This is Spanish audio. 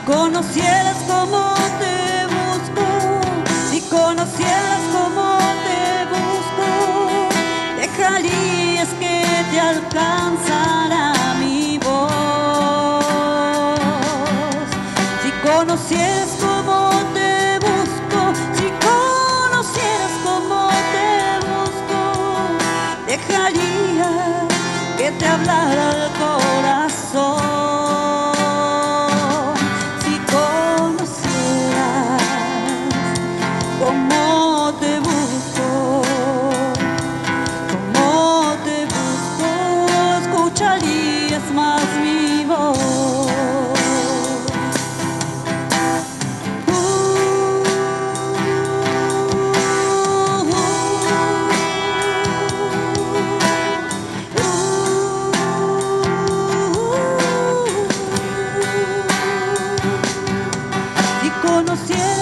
conocieras cómo te busco, si conocieras cómo te busco, dejarías que te alcanzara mi voz. Si conocieras cómo te busco, si conocieras cómo te busco, dejaría que te hablara el corazón. Cómo te busco, escucharías más mi voz. Si conocieras